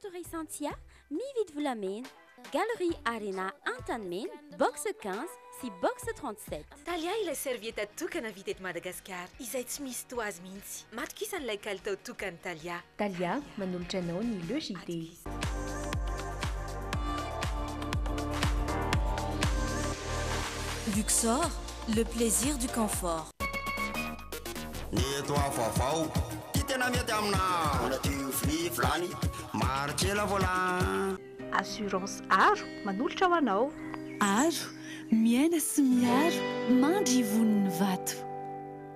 Factory Santia, mividy volamena. Galerie Arena Antanmena, box 15 sy box 37. Talia ilay servieta tokana vita eto Madagasikara, izay tsy misy toazy mihitsy. Matokisa an'ilay kalitao tokany Talia. Talia manolotra anao ny logité. Luxor, le plaisir du confort. Neto avavao, ty tena mety amina. Mbola teo vilany, marikela vola. Assurance Aro manolotra ho anao. Aro, miaina sy miaro, mandry voniny vato.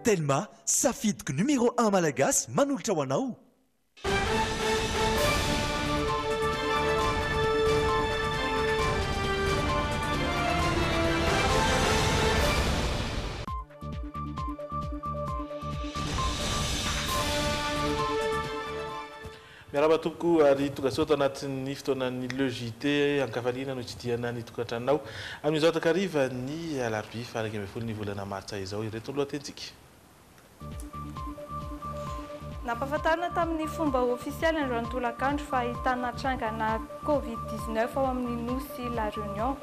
Telma, safidiky numéro 1 malagasy manolotra ho anao. Miaraba tompoko ary tokasoa tao anatin'ny fotoanan'ny logité ankafaliana no tsidiana ny tokantranonao amin'izao takariva ny alarobia faraka ambin'ny folo ny volana martsa izao ireto lohatentsika. Nampahafantarina tamin'ny fomba ofisialy androany tolakandro fa ahitana trangana Covid-19 ao amin'ny nosy La Réunion.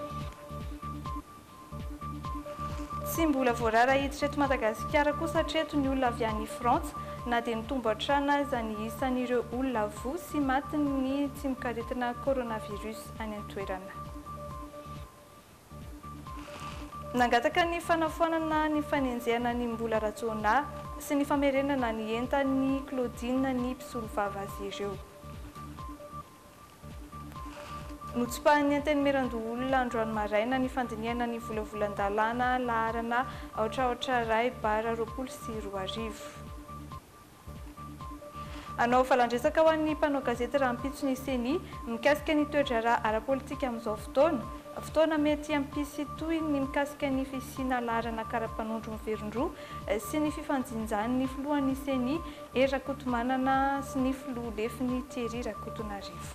Tsy mbola voarara hiditra eto Madagasikara kosa hatreto ny olona avy any Frantsa na dia nitomboatrana aza ny isan'ireo olona vo sy maty ny tsy mikaretina coronavirus any an-toerana. Nangataka ny fanafoanana ny fanenjehana ny mbola ratsona sy ny famerenana ny entany Claudine ny mpisolo vava azy ireo. Notsopahan'ny antenimieran-doolona androany maraina ny fandiniana ny volavolan-dalàna laharana aotraotra ray bara roapolo sy roa arivo. Anao falandresaka ho an'ny mpanao gazety rahampitso ny seni mikasika ny toedrara ara-politika amin'izao fotoana mety ampisy toy ny mikasika ny fisina laharana karapanondro miverondroa sy ny fifanjinjan'ny filohan'ny seni Rakotomanana sy ny filoha lefiny Thierry Rakotonarivo.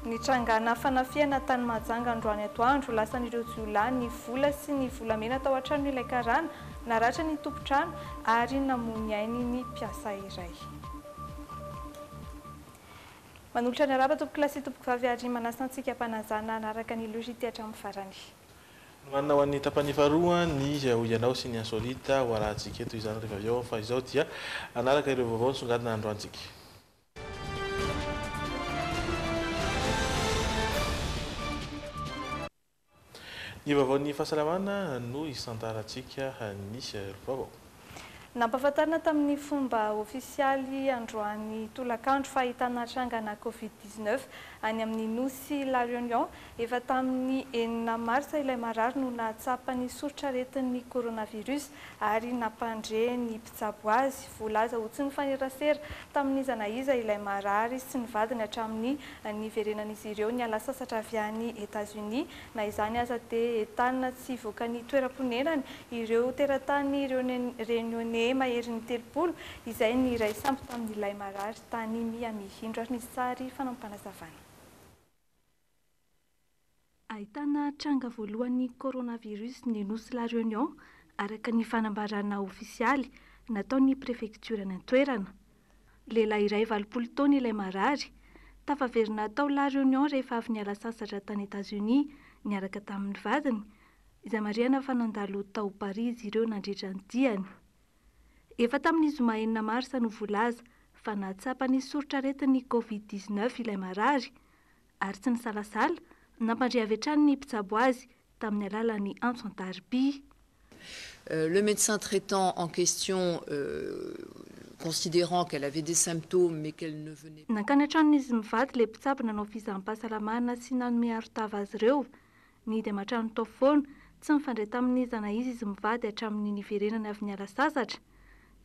Ny trangana fanafiana tany Mahajanga androany atoandro lasan'ireo jiolahy ny vola sy ny volamena tao an-trano ilay karana naratra ny tompontrano ary namony ainy ny mpiasa iray. Manolotra ny araba tompoko klasy tompoko vavy ary manasantsika mpanazana anaraka ny logité hatramin'ny farany. Manana ho an'ny tapany faharoa ny hoianao sy ny insolita ho arahantsika eto izany rehefa avy ao fa izao dia anaraka ireo vaovao nisongadina androantsika. Ny vaovaon'ny fahasalamana no isantarantsika ny vaovao. Nampahafantarina tamin'ny fomba ofisialy androany tolakandro fa ahitana trangana Covid-19 any amin'ny nosy La Réunion efa tamin'ny 9 marsa ilay marary no nahatsapany sorotraretin'ny coronavirus ary nampandre ny mpitsabo azy. Voalaza ho tsy nifanerasera tamin'ny zanaiza ilay marary sy ny vadiny hatramin'ny niverenan'izy ireo ny ala sasatra avy any États-Unis na izany aza dia entanina tsy voakany toeram-ponenany ireo teratany Réunionnais mahery ny telopolo izay ny iray sambo tamin'ilay marary tany Miami. Indro ary nisy sary fanampanazavana. Ahitana tranga voalohan'ny coronavirus ny nosy La Réunion araka ny fanambarana ofisialy nataon'ny préfecture ny toerana. Lehilahy iray 20 taona ilay marary tafaverina tao La Réunion rehefa avy niala sasatra tany États-Unis niaraka tamin'ny vadiny izay marihana fa nandalo tao Paris ireo nandritra ny diany. Efa tamin'ny zoma 9 marsa no voalaza fa nahatsapany sorotraretin'ny Covid-19 ilay marary ary tsy nisalasala nampandre avy hatrany ny mpitsabo azy tamin'ny alalan'ny Anton Darby. Le médecin traitant en question considérant qu'elle avait des symptômes mais qu'elle ne venait pas. Nankany hatrany izy mivady ilay mpitsabo nanao fizaham-pahasalamana sy nanome arotava azy ireo. Ny dia matrano tao foana tsy mifandray tamin'ny zanaizy izy mivady hatramin'ny niverenany avy niala sasatra.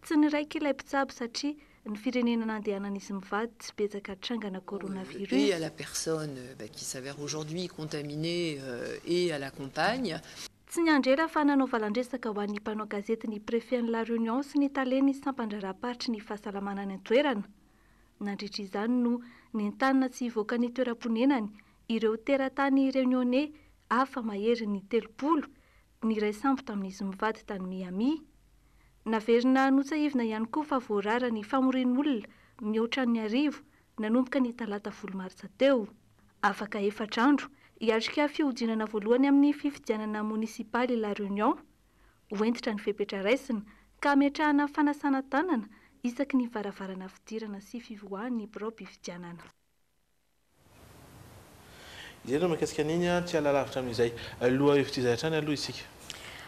Tsy niraika ilay mpitsabo satria ny firenena nandehanan'izy mivady tsy betsaka trangana coronavirus. Et à la personne qui s'avère aujourd'hui contaminée et à la compagne. Tsy niandrela fa nanao valandresaka ho an'ny mpanao gazety ny préfet ny La Réunion sy ny taleny sampandraraparitry ny fahasalamana ny toerana. Nandritra izany no nentanina tsy hivoaka ny toeram-ponenany ireo teratany Réunionnais hafa mahery ny telopolo ny iray sambo tamin'izy mivady tany Miami. Naverina notsaivina ihany koa fa voarara ny famorin'olona mihoatra ny arivo nanomboka ny talata 10 martsa teo. Afaka 4 andro hiatrika fihodinana voalohany amin'ny fifidianana munisipaly La Réunion. Hoentitra ny fepetra raisina ka ametrahana fanasana tanana isaky ny varavarana fidirana sy fivoahan'ny birao-pifidianana. Ianao mikasika an'iny tsy alalavitra amin'izay aloha hevitrizahatra aloha isika.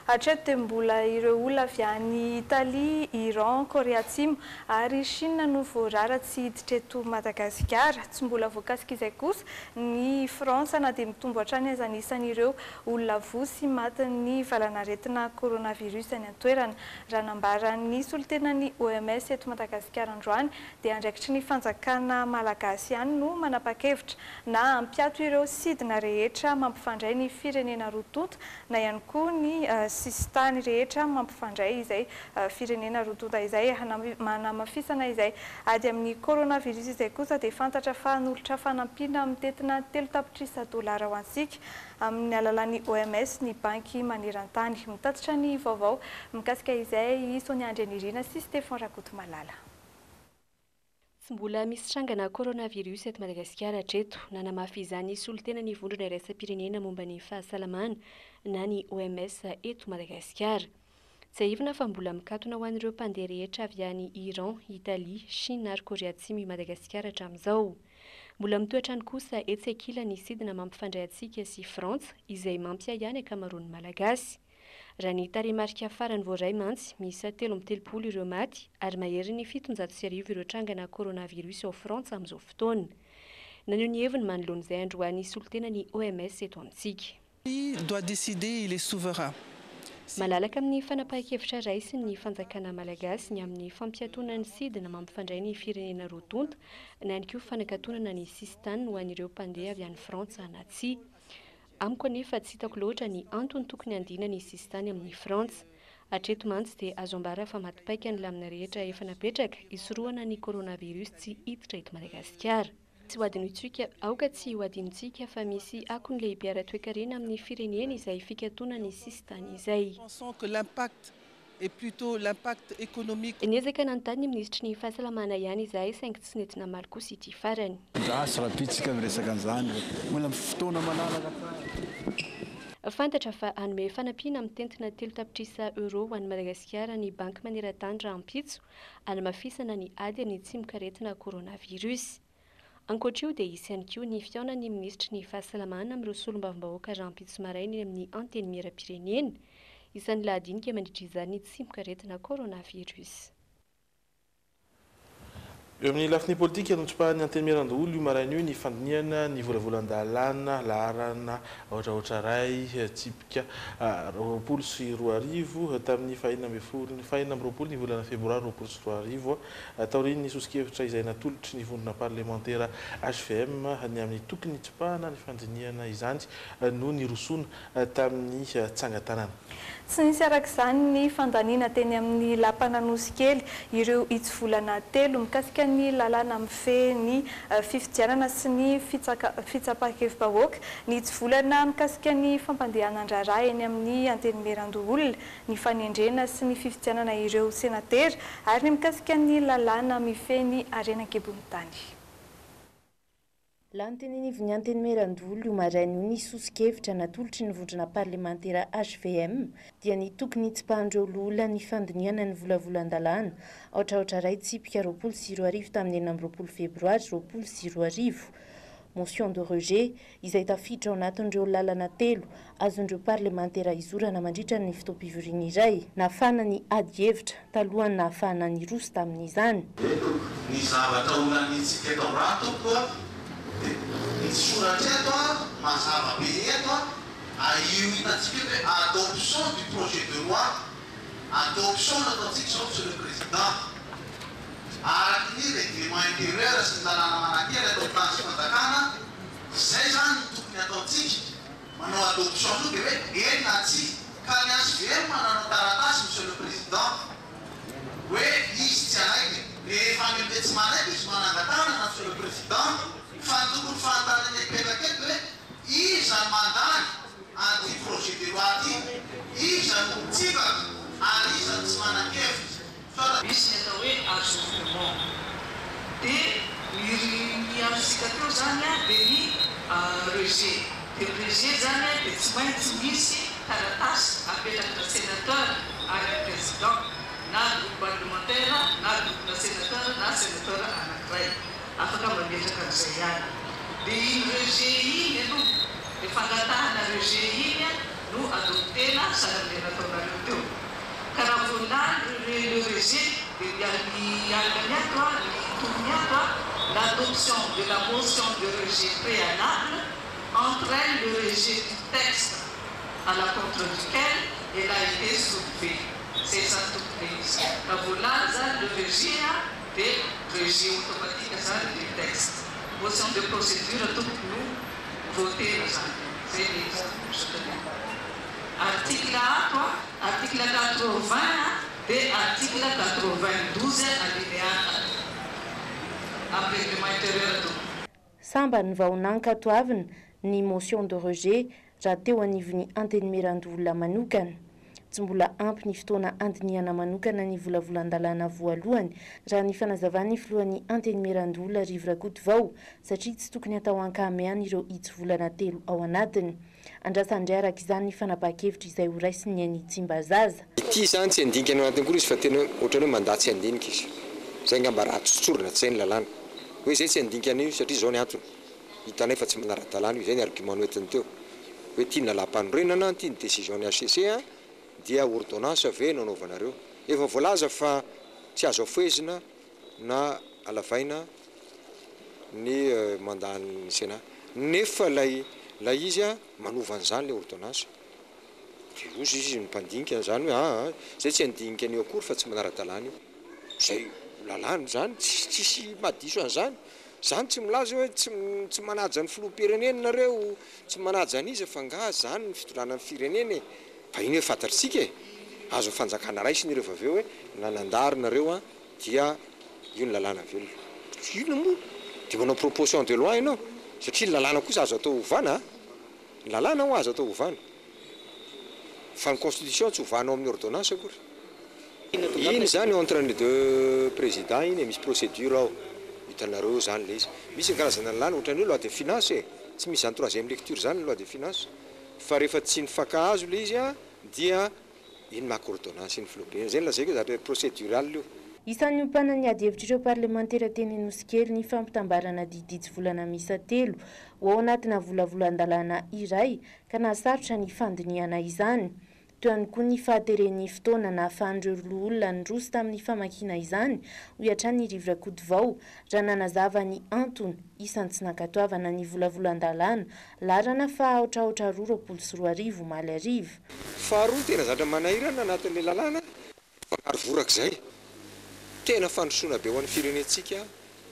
Hatreto dia mbola ireo olona avy any Italia, Iran, Korea Atsimo ary Chine no voarara tsy hiditra eto Madagasikara. Tsy mbola voakasika izay kosa ny Fransa na dia mitombo hatrany aza anisan'ireo olona voa sy maty ny valanaretina coronavirus any an-toerana. Raha nambaran'ny solotenan'ny OMS eto Madagasikara androany dia andraikitry ny fanjakana malagasy ihany no manapa-kevitra na ampiato ireo sidina rehetra mampifandray ny firenena roa tonta na ihany koa ny sistany rehetra mampifandray izay firenena roa tonta izay manamafisana izay ady amin'ny coronavirus izay kosa dia fantatra fa nolotra fanampiana mitetina 3 tapitrisa dolara ho antsika amin'ny alalan'ny OMS ny banky maneran-tany. Mitatitra ny vaovao mikasika izay Sonia Andrenirina sy Stéphane Rakotomalala. Tsy mbola misy trangana coronavirus eto Madagasikara hatreto, nanamafy izany solotena ny vondrona iraisam-pirenena momba ny fahasalamana na ny OMS eto Madagasikara. Tsy aivina fa mbola mikatona ho an'ireo mpandeha rehetra avy any Iran, Italia, Chine ary Korea Atsimo i Madagasikara hatramin'izao. Mbola mitoetra ny kosa etsy ankilany ny sidina mampifandray antsika sy Frantsa izay mampia ihany ankamaroan'ny malagasy. Raha ny tarehimarika farany voaray mantsy misy 330 ireo maty ary mahery ny 790 ireo trangana coronavirus ao Frantsa amin'izao fotoana. Naneo ny heviny manoloan'izay androany solotena ny OMS eto amintsika. Il doit décider, il est souverain. Malalaka amin'ny fanapahan-kevitra raisy ny fanjakana malagasy ny amin'ny fampiatonana ny sidina mampifandray ny firenena roa tonta na ihany koa fanakatonana ny sistany ho an'ireo mpandeha avy any Frantsa na tsia. Amiko anefa tsy hitako loatra ny antony tokony andina ny sistany amin'ny Frantsa. Hatreto mantsy dia azo ambara fa matipaika ny lamina rehetra efa napetraka isorohana ny coronavirus tsy hiditra eto Madagasikara. Tsy hoadinoitsika aoka tsy hoadinitsika fa misy akony lehibe ara-toekarena amin'ny firenena izay fikatona ny sistany izay. Et plutôt l'impact économique. Niezaka nanontany ny ministry ny fahasalamana ihany izahay saingy tsy nentina maro kosa ity farany. Fantatra fa hanome fanampiana mitentina 3 tapitrisa euro ho an'ny Madagasikara ny banky maneran-tany raha ampitso hanamafisana ny ady amin'ny tsimon-karetina coronavirus. Ankoatra io dia isy ihany koa ny fiaonan'ny ministry ny fahasalamana amin'ireo solombavambahoaka raha ampitso maraina amin'ny anteny miram-pirenena isan'ny lahadinika mandritra izany tsimon-karetina coronavirus. Eo amin'ny lafiny politika anotsipahany antenimerandolo io maraina io ny fandiniana ny volavolan-dalana laharana ohatraohatra ray tsipika 20 sy 20 tamin'ny fahaenina amby roapolo ny volana febroary 20 sy 20 taoriny ny sosikevitra izay natolotry ny vondrona parlementaire HVM ny amin'ny tokony tsipahana ny fandiniana izany no ny rosona tamin'ny tsangatanana. Tsy nisy arak'izany ny fandaniana teny amin'ny Lapananosy kely ireo volana 3 mikasika ny lalàna mifehy ny fifidianana sy ny fitsapan-kevi-bahoaka ny volana mikasika ny fampandehanan-draharaha eny amin'ny antenimeran-doholona ny fanendrena sy ny fifidianana ireo senatera ary ny mikasika ny lalàna mifehy ny arenan-kebon-tany. Lantenenivy ny antenimeran-dolo io maraina io ny sosikevitra natolotry ny vondrona parlementaire HVM dia ny tokony tsipahandreo lola ny fandiniana ny volavolan-dalàna ohatraohatra ray tsipika 20 sy 20 tamin'ny 9 febroary 20 sy 20. Motion de rejet izay tafiditra ao anatin'ireo lalana 3 azon'ireo parlementaire izorana mandritra ny fitoam-pivoriana iray nafana ny ady hevitra talohany nahafahana ny roso tamin'izany. Ny zavatra olanitsika eto rato koa ny soratra eto mazava be eto io hitatsika hoe adoption du projet de loi adoption nataontsika zao monsieur le président araky ny règlement intérieur sy ny lalàna manakely atao tany sy fanjakana zay zany tokony ataontsika manao adoption io dia hoe eny na tsy ka ny HVM mananao taratasy monsieur le président hoe izy tsy anaiky rehefa mety tsy manaiky izy manangatana monsieur le président fa tokony fahantanany epelakety hoe iza mandany anty projet de loi ty iza no tsivaka ary iza tsy manan-kevitra misy atao hoe ajustement dia hitantsika teo zany dia ny reget dia reget zany dia tsy maintsy misy taratasy apetraka sénateur ary président na groupe parlementaire na groupe sénateur na sénateur anankiray afaka mametraka an'izay ihany dia iny reget iny aloha dia fangatahana reget iny no adoptena sahala nataonareo teo ka raha voalany le reget dia mialgany ato mitony ato l'adoption de la motion de rejet préalable entraîne le rejet du texte à la contre duquel elle a été soulevée. C'est ça tout prise. La volage, le rejet des rejets automatiques du texte. Motion de procédure, tout nous voter le c'est article article 80 et article 92 alinéa 1. Samba ny vahonan-katoavina ny motion de rejet raha teo anivon'ny antenimiran-dolona manokana tsy mbola ampy ny fotoana andinihana manokana ny volavolan-dalàna voalohany raha ny fanazavany filohan'ny antenimiran-dolona Rivirakotovao satria tsy tokony atao ankameany ireo itsy-volana 3 ao anatiny. Andrasandray araka izany ny fanapahan-kevitra izay ho raisin'ny any Tsimbazaza. Ity zany tsy andinika any anatiny koa izy fa tena ohatran'ny hoe mandatsy andinika izy. Zay ngamba raha tsotsorina tsy ny lalàna. Hoe zay tsy andinka an'io satria zao ny antony. Hitanay fa tsy manara-dalàna io zay ny argument noentiny teo. Hoe tia ny lalam-panorenana, tia ny décision ny HCC dia ordonnance ve nanaovanareo. Efa voalaza fa tsy azo afoezina na alavaina ny mandan'ny Sénat. Nefa lay izy manova an'izany le ordonnance. Ozy izy mimpandinika zany hoe zay tsy andinika an'io akory fa tsy manara-dalàna io. Zay lalàna zany tsisy madiso an'izany. Zany tsy milaza hoe tsy manaja ny filoham-pirenena nareo, tsy manaja an'izy fa nga zany ny fitondranan'ny firenena. Fa iny hoe fantatritsika azo fanjakana raisiny ireo aveo hoe nanandarinareo dia io ny lalàna velona. Ino moa dia manao proposition de loi ianao satria lalàna kosa azo atao ovana. Lalàna ho azo atao ovana. Fa ny constitution tsy ovanao amin'ny ordonnance akory. Iny zany entre les deux présidents iny misy procédure ao. Hitanareo zany le izy. Misy ny karazana lalàna ohatran'ny hoe loi de finance tsy misy zany troisième lecture zany loi de finance. Fa rehefa tsy nifankahazo le izy dia iny maka ordonnance iny filoham-pirenena. Zay lazay koa zany procédural io. Isan'ny ompanany ady hevitra ireo parlementaire teny Anosikely ny fampitambarana diditsy volana misa 3 ho ao anatina volavolan-dalàna iray ka nahasarotra ny fandinihana izany. Teo ihany koa ny fahateren'ny fotoana nahafahan'ireo olona ny roso tamin'ny famakiana izany ho iatrany Rivirakotovao raha nanazava ny antony isan'ny tsy nankatoavana ny volavolan-dalàna larana fa ohatraohatra 2 maly arivo. Faharoa tena zatra manahirana anatin'le lalàna fanaro vorak'izay. Tena fandrosoana be ho an'ny firenentsika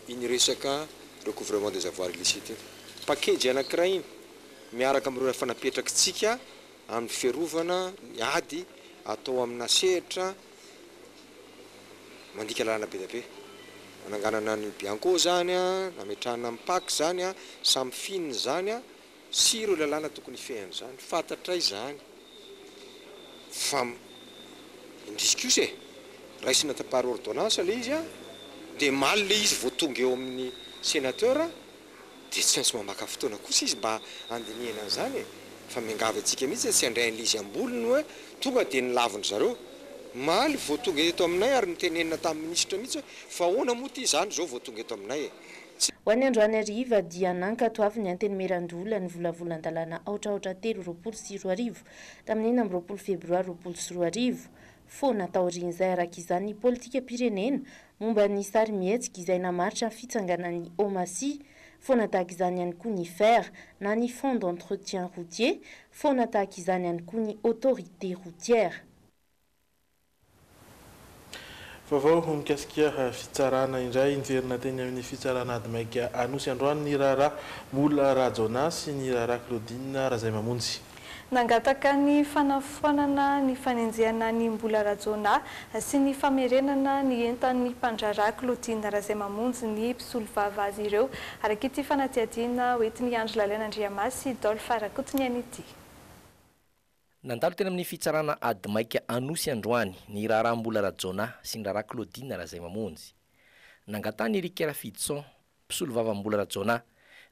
iny resaka recouvrement des avoirs illicites. Package anankiray iny miaraka amin'ireo fanapetrakatsika amin'ny fiarovana miady atao amina sehatra mandika lalàna be da be. Mananganana ny Bianco zany nametrahana amin'ny PAC zany samy fininy zany sy ireo lalàna tokony fehany zany fantatray zany fa indiscuse raisina tapahary ordonnance le izy dia maly le izy voatonga eo amin'ny sénateur dia tsy maintsy mamaka fotoana kosa izy mba andinihana an'izany fa miangava antsika mihitsy tsy andrain'le izy ambolony hoe tonga dia nilaviny zareo maly voatonga eto aminay ary nitenenina tamin'ny ministre mihitsy fa ahoana moa ty zany zao voatonga eto aminay. Ho an'ny androany ariva dia nankatoavy ny antenimiran-dola ny volavolan-dalàna aotraotra 3 tamin'ny 9 febroary 2024. Fo natao rin'izay araka izany ny politika pirenena momba ny sary mihetsika izay namaritra ny fitsanganan'ny OMASI. Fo natahaka izany ihany koa ny FER na ny Fonds d'entretien routier. Fo natahaka izany ihany koa ny autorité routière. Vaovao mikasika fitsarana indray niverina teny amin'ny fitsarana ady maika Anosy androany ny raharaha Mola Rajona sy ny raharaha Claudine Razaimamonjy. Nangataka ny fanafonana ny fanenjehana ny Mbola Rajona sy ny famerenana ny entan'ny mpandraraha Claudine Razaimamonjy ny mpisolo vava azy ireo araka ity fanatiadiana hoentiny Andry Lalena Andriamasy Dolphe Rakotiny an'ity. Nandalo tena amin'ny fitsarana ady maika Anosy androany ny raharaha Mbola Rajona sy ny raharaha Claudine Razaimamonjy. Nangatany Eric Rafidson mpisolo vavambola rajona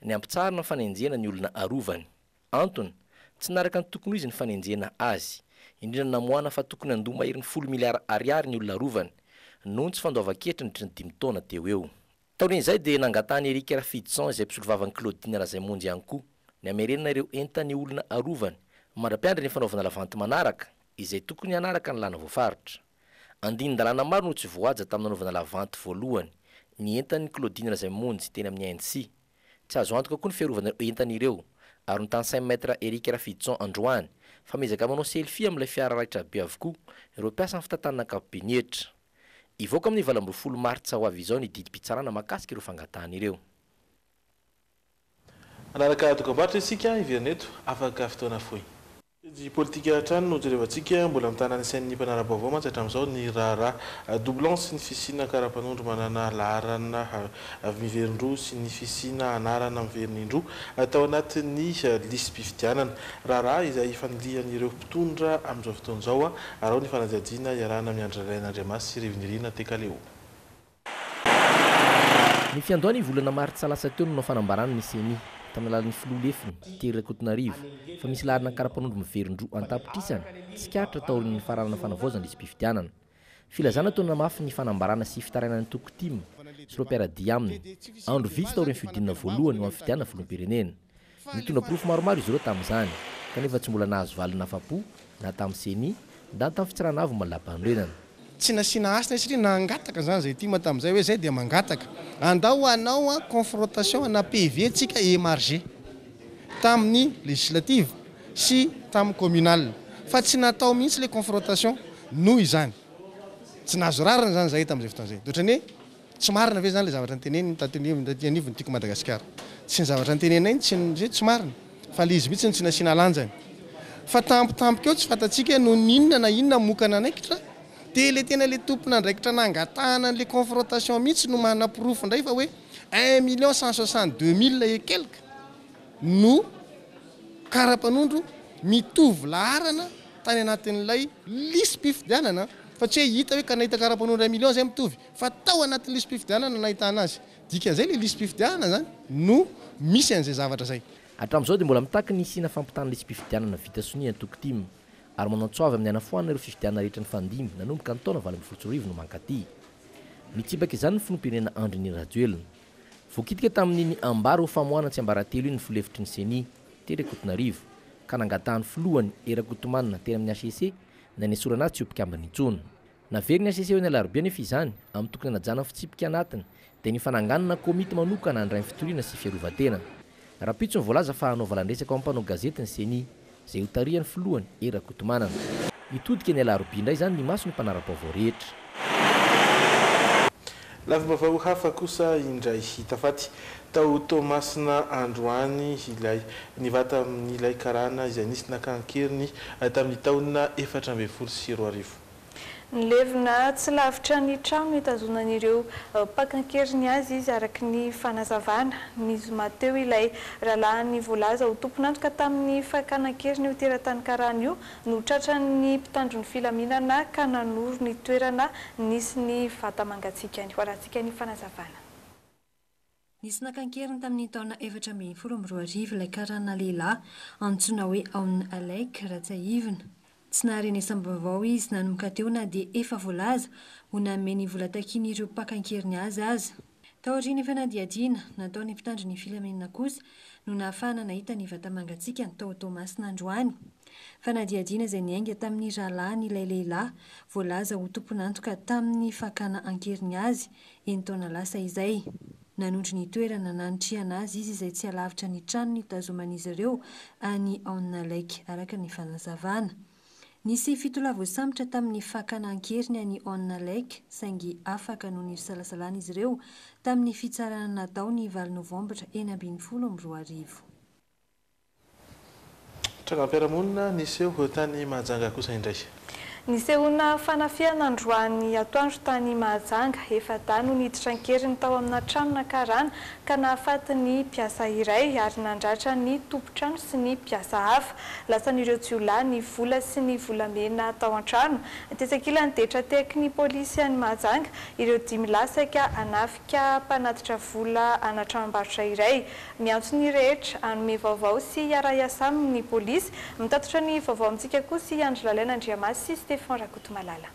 ny ampitsarina ny fanenjena ny olona arovany antony tsy naraka ny tokony izy ny fanenjena azy indrindra namoana fa tokony andoha maherin'ny 10 miliara ariary ny olona arovany noho ny tsy fandoava-ketra ny 5 taona teo eo taon'izay dia nangatany Eric Rafidson izay mpisolo vavan'ny Claudine Razamonjy ihany koa ny amerenana ireo entany olona arovany mandra-piandry ny fanaovana lavanty manaraka izay tokony hanaraka ny lana voafaritra andinin-dalàna maro no tsy voaja tamin'ny nanaovana lavanty voalohany ny entan'ny Claudine Razamonjy teny amin'ny ANC tsy azo antoka koa ny fiarovana entany ireo ary notany 5 metra Eric Rafidson androany fa mezaka manao selfie amin'ilay fiara raitra be avokoa ireo mpiasa ny fitantanana ankapobeny hetra ivoaka amin'ny 20 martsa ho avy izao ny didim-pitsarana mahakasika ireo fangatahana ireo anaraka dokam-barotra isika ivereneto afaka fotoana fohy di politika trano no jerevantsika mbola mitana ny sain'ny mpanara-baovao mantsy hatramin'izao ny raharaha doublon sy ny fisina karapanondro manana laharana miverindroa sy ny fisina anarana miverindroa atao anatin'ny lisy-pifidianana raharaha izay fanilian'ireo mpitondra amin'izao fotoan'izao ary ao ny fanajadiana iarahana miandra rain'Andriamasy sy rivinirina tekaleo ny fiandohany volana maritsa lasa teo no fanambarana ny seni tamin'ny alalan'ny filoha lefiny tery Kotonarivo fa misy laharana karapanondro miverindroa antapitrisana tsikatra taorin'ny faranana fanavaozana lisy-pifidianana filazana taona mafy ny fanambarana sy fitarainan'ny tokotima sy ropiaradia aminy andro vitsy taorin'ny fiodinana voalohany ho amin'ny fidianana filoham-pirenena nitondra porofo maromaro izy ireo tamin'izany kanefa tsy mbola nahazo valina afa-po na tamin'ny seni na tamin'ny fitsaranavo malampanorenana tsy nasina asina satria nangataka zany zay tima tamin'izay hoe zay dia mangataka andao anao confrontation na PV tsika émargé tamin'ny législative sy tamin'ny communal fa tsy natao mihitsy le confrontation noho izany tsy nahazo rarina zany zay tamin'izay fotoana zay ohatrany hoe tsy marina ve zany le zavatra nyteneny tatenivony tiako Madagasikara tsy ny zavatra nytenenay tsy marina fa le izy mihitsy tsy nasina lanjany fa tampotampoka eo tsy fatatsika no ninona na inona mokana anaikitra dia le tena le tompona andraikitra nangatahana le confrontation mihitsy no manapirofo indray fa hoe 1 162 000 et quelque no karapanondro mitovy laharana tany anatin'ilay lisy-pifidianana fa tsy hoe hita hoe ka nahita karapanondro 1 million zay mitovy fa tao anatin'ny lisy-pifidianana nahitana azy dikan'izay le lisy-pifidianana zany no misy an'izay zavatra zay hatramin'izao dia mbola mitaky ny sina fampitana lisy-pifidianana vita sonia tokotima ary manatsoavy amin'ny anafoanana ireo fifidianana rehetra ny fandimy nanomboka ny taona 2024 no mankaty mitsibaka izany ny filoam-pirenena Andry Rajoelina voakitika tamin'iny ambara ho famoana tsy ambaratelo iny ny filefitry ny seni tery Kotonarivo ka nangatahan'ny filohany Erakotomanina teny amin'ny HCC na ny asorana azy tsy ompikambana intsony navery ny HCC hoe ny alarobia nefa izany amin'ny tokony hanajana fitsipika anatiny dia ny fananganana komity manokana handray ny fitoriana sy fiarovan-tena raha pitso ny voalaza fa hanao valandresaka ao amin'ny mpanao gazety ny seni zay hotarian'ny filohany Erakotomanana mitodika ny alarobia indray zany ny maso ny mpanara-baovao rehetra lavim-bavao hafa kosa indray hitafaty tao Tomasina Androany ilay nivata amin'ilay karana izay nisy nakankeriny tamin'ny taona 2024 nilevina tsy lavitra ny trano itazonan'ireo mpakankeriny azy izy araky ny fanazavana ny zoma teo ilay rahalahy ny voalaza ho tompon'antoka tamin'ny fakankeriny io teratany karana io no tratran'ny mpitandro ny filaminana ka nanoro ny toerana nisy ny vata mangatsikany ho arahantsika ny fanazavana nisy nakankeriny tamin'ny taona 2024 ilay karana lehilahy antsoina hoe Aon Alek Ratsaivina tsy naharenesam-bavao izy nanomboka teo na dia efa voalaza ho nameny vola takiny ireo mpakankeriny azy taoriany fanadiadiana nataony mpitandro ny filaminana kosa no nahafahana nahita ny vata mangatsiaka ny tao Tomasina Androany fanadiadiana izay niainga tamin'ny rahalahy ilay lehilahy voalaza ho tompon'antoka tamin'ny fakana ankeriny azy eny taona lasa izay nanondro ny toerana nanitriana azy izy izay tsy alavitra ny trano ny tazoman'izy ireo any Aon Alek araka ny fanazavana nisy fitola voasambotra tamin'ny fakana ankeriny any Aon Alek saingy afaka noho ny salasalana izy ireo tamin'ny fitsarana natao ny 9 Novambra 2024 tranga-piaramonina niseho tany Mahajanga kosa indray Nisehoana fanafiana androany atoandro tany Mahajanga efa no niditra ankeriny tao amina trano nakarana ka nahafaty ny mpiasa iray ary nandratra ny tompotrano sy ny mpiasa hafa. Lasan'ireo jiolahy ny vola sy ny volamena tao an-trano. Tesakila nitetra teky ny polisy any Mahajanga ireo 5 lasaka anafika mpanatitra vola ana tranombarotra iray. Miantso ny rehetra anome vaovao sy iara-iasa amin'ny polisy. Mitatitra ny vaovao amintsika koa sy Andry Lalaina Andriamasy sy Stefan Rakotomalala.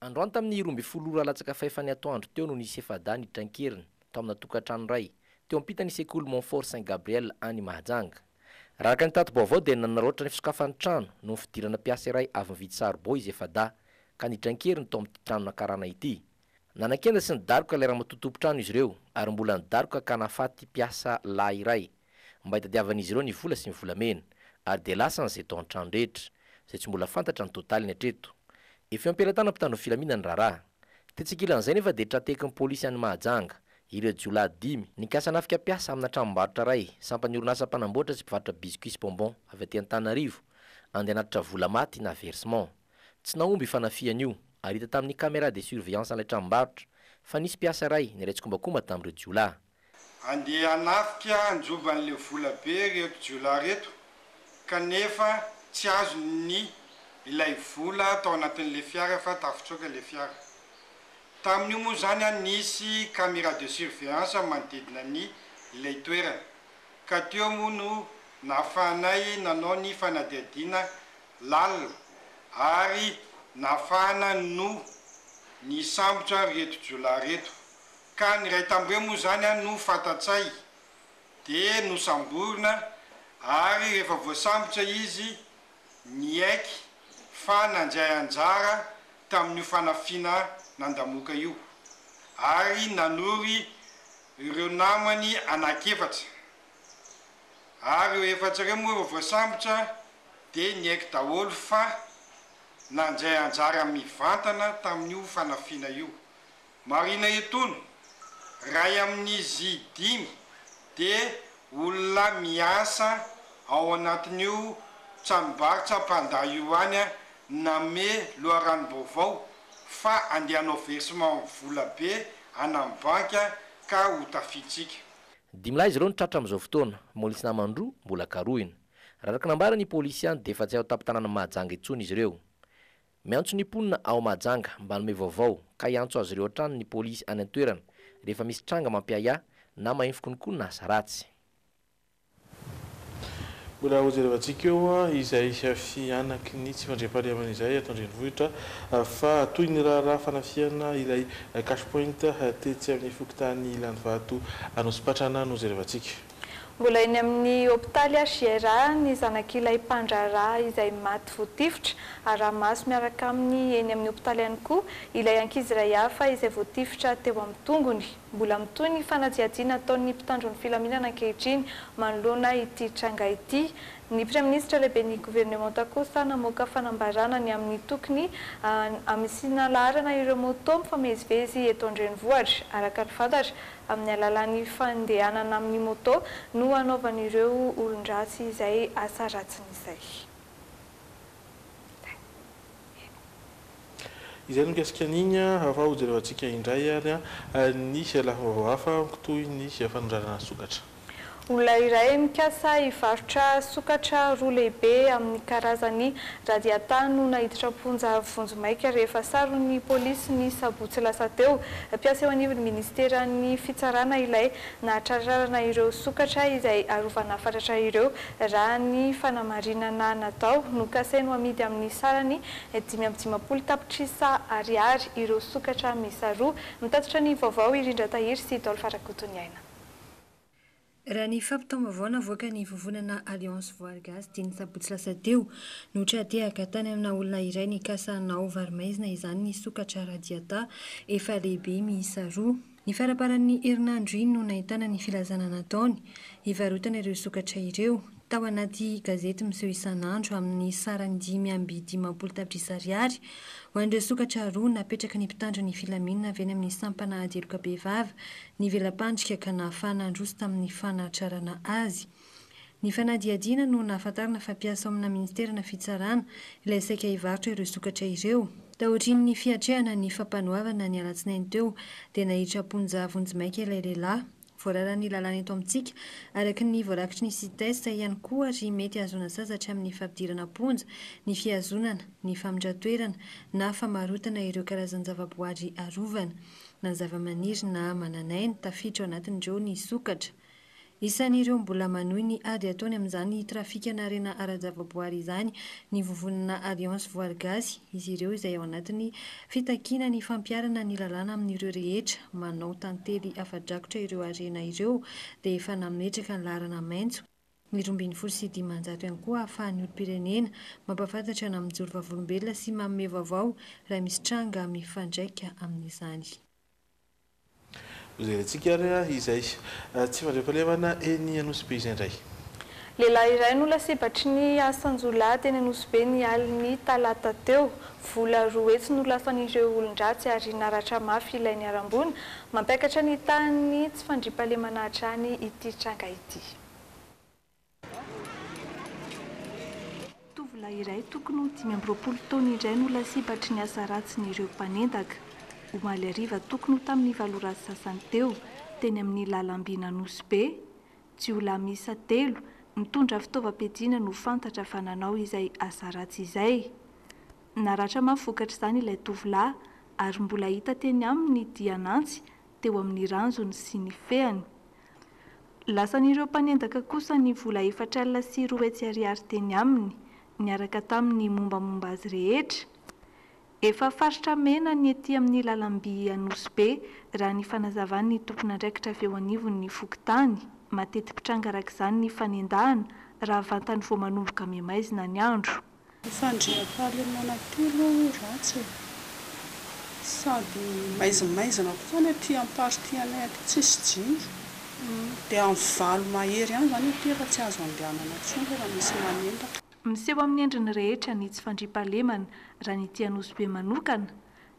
Androany tamin'ny 12 latsaka faefany atoandro teo no nisy efada nitrankeriny tao amina tokantrano iray teo ampitany sekoly Montfort Saint-Gabriel any Mahajanga. Araka ny tato-baovao dia nanaroatra ny fisokafan'ny trano no fidirana mpiasa iray avy mividy saribao izy efada ka nitrankeriny tao amin'ity trano nakarana ity. Nanakenda sy nidaroka lera matotompo-trano izy ireo ary mbola nidaroka ka nahafaty mpiasa lahy iray mba hitadiavan'izy ireo ny vola sy ny volamena ary dia lasa n'izay tao an-trano rehetra izay tsy mbola fantatra ny totaly ny hatreto. Efa ampelatana mpitandro filamina ny raharaha. Tetsik'ilan'izay nefa dia tratekin'ny polisy any Mahajanga ireo jiolahy 5 nikasa nafika mpiasa amina tranombarotra iray sampany orinasa mpanamboatra sy mpivarotra biscuits sy bonbon avy aty Antananarivo andeha hanatitra vola maty na versement. Tsy naomby fanafiana io ary hita tamin'ny caméra de surveillance an'ilay tranombarotra fa nisy mpiasa iray niraitsy-kombakomba tamin'ireo jiolahy. Andeha hanafika anjoban'le vola be reto jiolahy reto kanefa tsy azo ny ilay vola tao anatin'le fiara fa tafitsoaka le fiara. Tamin'io moa zany nisy caméra de surveillance manodidina ny ilay toerana ka teo moa no nahafahanay nanao ny fanadihadiana lalina ary nahafahana no ny sambotra reto jiolahy reto ka ny ray tambe moa zany no fatatsay dia no samborina ary rehefa voasambotra izy niaiky fa nandray anjara tamin'io fanafina nandamoka io ary nanory ireo namany anakefatra ary eo efatra ireo moa voasambotra dia niaiky daholo fa nandray anjara mivantana tamin'io fanafina io. Marina etony ray amin'izy 5 dia olona miasa ao anatin'io tranombarotra mpanday io any name loharanom-baovao fa andehanao versement vola be anam banka ka ho tafitsika. 5 lahy izy ireo nitratra amin'izao fotoana molisy namandroa mbola karohina. Araka nambara ny polisy any dia efa tsy ao tampon-tanàna Mahajanga intsony izy ireo. Miantso ny mponina ao Mahajanga mba hanome vaovao ka hiantso azy ireo hatrany ny polisy any an-toerana rehefa misy tranga mampiaya na mahemfy konkoa na asa ratsy. Mbola hojerevantsika eo izay fianaky ny tsy fandriam-pahalemana izay atao andrenivohitra fa toy ny raharaha fanafiana ilay cash point tetsy amin'ny fokontany Ilany Vato Anosipatrana no hojerevantsika. Mbola eny amin'ny hôpitaly Chiera ny zanak'ilay mpandraraha izay maty voatifitra ara-maso miaraka amin'ny eny amin'ny hôpitaly ihany koa ilay ankizy iray hafa izay voatifitra teo amin'ny tongony. Mbola mitoy ny fanadihadiana ataon'ny mpitandro ny filaminana ankehitriny manoloana ity tranga ity. Ny Praiministra lehibe ny gouvernemanta kosa namoaka fanambarana ny amin'ny tokony amisina laharana ireo moto mifamezivezy eto andrenivohitra araka ny fantatra amin'ny alalan'ny fandehanana amin'ny moto no anaovan'ireo olon-dratsy izay asa ratsin'izay. Izay no mikasika an'igny afa hojerevantsika indray ary nisy lafavaovao hafa toy ny fanondrarana sokatra. Olona iray mikasa hivarotra sokatra roa lehibe amin'ny karazany radiata no nahiditra ponja vonjomaika rehefa saron'ny polisy ny sabotsy lasa teo. Mpiasa eo anivon'ny ministeran'ny fitsarana ilay nahatrararana ireo sokatra izay arovana fatratra ireo raha ny fanamarinana natao no kasainy amidy amin'ny sarany 550 tapitrisa ariary ireo sokatra misa roa. Mitatitra ny vaovao Irindra Tahiry sy Dolpha Rakotoniaina. Raha ny fampitaom-baovao navoaka ny vovonana Alliance Voalgaz dia ny sabotsy lasa teo no tratehaka tany amina olona iray ny kasanao varimaizina izany ny sokatra radiata efa lehibe miisa roa. Ny faraparan'ny herinandro iny no nahitana ny filazana nataony hivarotana ireo sokatra ireo tao anaty gazety miseho isan'andro amin'ny sarany 550 tapitrisa ariary ho an'ireo sokatra roa napetraka ny mpitandro ny filaminana avy eny amin'ny sampana adeloka-behivavy ny velam-pandrika ka nahafahana androso tamin'ny fanatrarana azy. Ny fanadihadiana no nahafantarana fampiasa ao amina ministerina fitsarana ilay saika hivarotra ireo sokatra ireo. Tahorin'ny fiatrehana ny fampanohavana ny alatsinainy teo dia nahitra ponja vonjimaika ilay lehilahy. Voarara ny lalàna eto amintsika araky ny voarakitry ny sitesa ihany koa ary mety hazona sasatra amin'ny fampidirana ponja, ny fiazonana, ny famindratoerana na famarotana ireo karazany zavaboary arovana na zavamaniry na mananaina tafiditra ao anatin'ireo ny sokatra. Isan'ireo mbola manohy ny ady ataony amin'izany trafika narena ara-javaboary izany ny vovonana Alliance Voile Gaz, izy ireo izay ao anatin'ny fitakiana ny fampiarana ny lalàna amin'ireo rehetra manao tantely afa-drakotra ireo arena ireo dia efa nametraka ny laharana maitso. Ny 2025 ihany koa ahafahan'ny olom-pirenena mampafantatra na mijoro vavolombelona sy manome vaovao raha misy tranga mifandraika amin'izany. Izay izay tsy mandra-pahalemana eny Anosy Be izay indray. Lehilahy iray no lasebatry ny asanjolahy teny Anosy Be ny aliny talata teo. Vola 2 hetsy no lafan'ireo olon-dratsy ary naratra mafy ilay ny arambona mampiakatra ny tany tsy fandriam-pahalemana hatrany ity tranga ity. Tovolahy iray tokony ho 5 taona indray no lasebatry ny asa ratsin'ireo mpanendaka. Omaly hariva tokony ho tamin'ny 7 ratsy sasany teo teny amin'ny lalam-bina Anosy Be. Jiolahy miisa 3 mitondra fitaovam-piadiana no fantatra fa nanao izay asa ratsy izay. Naratra mafy vokatra izany ilay tovolahy ary mbola hita teny aminy dianantsy teo amin'ny ranjony sy ny fehany. Lasan'ireo mpanendaka kosa ny vola 4 alina sy 2 hetsy ariary teny aminy niaraka tamin'ny mombamomba azy rehetra. Efa faritra mena ny ety amin'ny lalam-by Anosy Be raha ny fanazavan'ny tompon'andraikitra feo anivon'ny fokotany. Matety mpitranga araka izany ny fanendahana raha vantany vao manomboka miamaizina ny andro. Fandriam-pahalemana telo ratsy sady maizimaizina foana aty am-parity anay aty tsisy jiro dia amin'ny 7 mahery ihany izany aty raha tsy azo andehanana intsony raha misy manendaka. Miseho amin'ny endriny rehetra ny tsy fandriam-pahalemana raha ny ety Anosy Be manokana.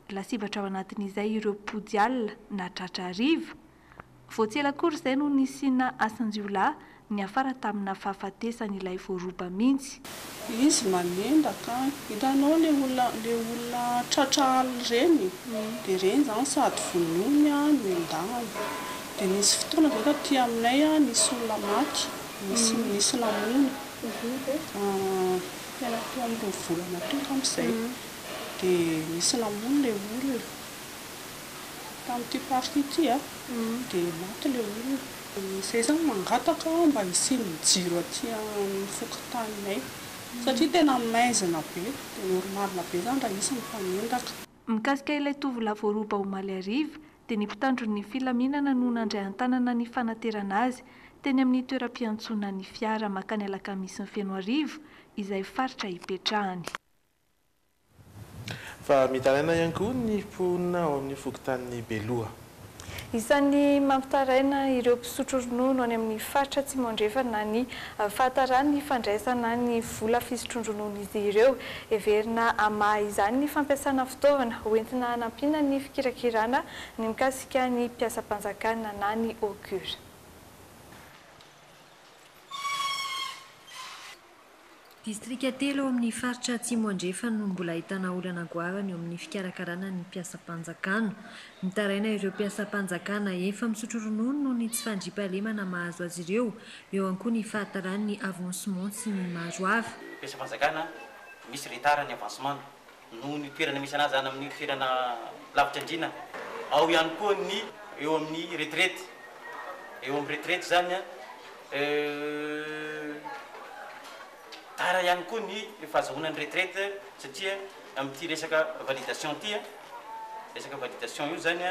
Lasivatra ao anatin'izay ireo pody alina na tratra hariva. Voatsy ela kory izay no nisiana asan-jiolahy ny afara tamina fahafatesan'ilay voaroba mihitsy. Izy manendaka, hitanao le olona tratra alina ireny dia ireny izany sady vonoiny no endahany. Dia nisy fotoana dia aty aminay nisy olona maty, nisy lamony. Tena teo amin'ny volana teo tamin'izay dia nisy lamony ilay olona tamin'ity party ity dia maty ilay olona. Izay izany mangataka mba hisian'ny jiro aty amin'ny fokotaninay satria tena maizina be dia normalina be izany raha isy ny mpanendaka. Mikasika ilay tovolahy voaroba omaly hariva dia ny mpitandron'ny filaminana no nandray an-tanana ny fanaterana azy teny amin'ny toeram-piantsoana ny fiara makany alakamisy ny feno arivo izay faritra hipetrahany. Fa mitaraina ihany koa ny mponina ao amin'ny fokotanin'ny Beloha. Isan'ny mampitaraina ireo mpisotro ronono any amin'ny faritra Tsimondrefana ny fahatarany ny fandraisana ny vola fisotron-dronono izy ireo. Heverina amaha izany ny fampiasana fitaovana hoentina hanampiana ny fikirakirana ny mikasika ny mpiasam-panjakana na ny augure. Distrika 3 ao amin'ny faritra Tsimondrefana no mbola ahitana olana goavana eo amin'ny fikarakarana ny mpiasam-panjakana. Mitaraina ireo mpiasam-panjakana efa misotro ronono noho ny tsy fandriam-pahalemana mahazo azy ireo, eo ihany koa ny fahatarany ny avancement sy ny maro hafa. Mpiasam-panjakana misy retard ny avancement noho ny toerana misy anazy any amin'ny toerana lavitra andrina. Ao ihany koa ny eo amin'ny retraite. Eo amin'ny retraite zany tara ihany koa ny fahazahoana ny retraite satria amin'ity resaka validation ity resaka validation io zany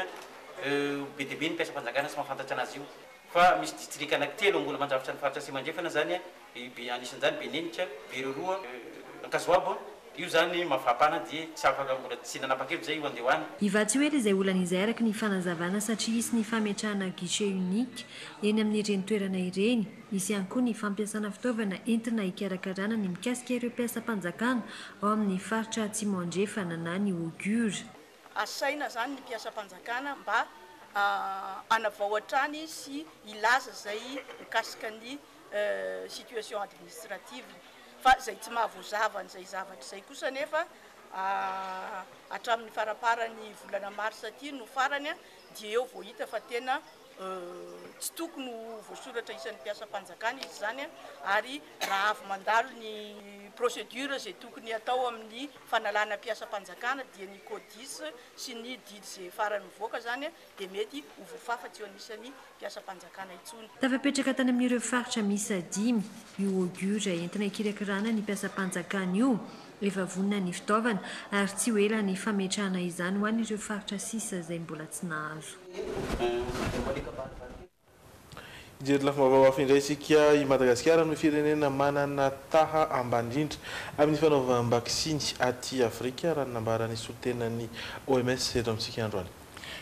be dia be ny mpiasam-panjakana sy mahafantatra anazy io. Fa misy distrika anankitelo mbola mandrafitra ny faritra Tsimondrefana zany anisan'izany Benenitra, Beroroa, Ankazoabo. Io zany mafapana dia tsy afaka mbola tsy nanapa-kevitra zay io andehoany. Ivatsy hoe izay olana izay araky ny fanazavana satria isy ny fametrahana guichet unique eny amin'ireny toerana ireny. Isy ihany koa ny fampiasana fitaovana entina hikarakarana ny mikasika ireo mpiasam-panjakana ao amin'ny faritra Tsimondrefana na ny augure. Asaina zany ny mpiasam-panjakana mba hanavao hatrany sy ilaza izay mikasika ny situation administrative fa zay tsy mahavoazava an'izay zavatra izay kosa nefa hatramin'ny faraparany volana mars aty no farany dia eo vao hita fa tena tsy tokony ho voasoratra isan'ny mpiasam-panjakana izy zany ary raha avy mandalo ny procédure zay tokony atao amin'ny fanalana mpiasam-panjakana dia ny codis sy ny didy zay farany mivoaka zany dia mety ho voafafa tsy eo anisan'ny mpiasam-panjakana intsony. Tafapetraka tany amin'ireo faritra misy 5 io augure entina ikirakirana ny mpiasam-panjakana io efa vonina ny fitaovana ary tsy ho ela ny fametrahana izany ho an'ireo faritra sisa izay mbola tsy nahazo. Ijery lafa mavavafy indray isika i Madagasikara no firenena manana taha ambandrindra amin'ny fanaovam-baksiny aty Afrika raha nambaran'ny solitenan'ny OMS eto amintsika androany.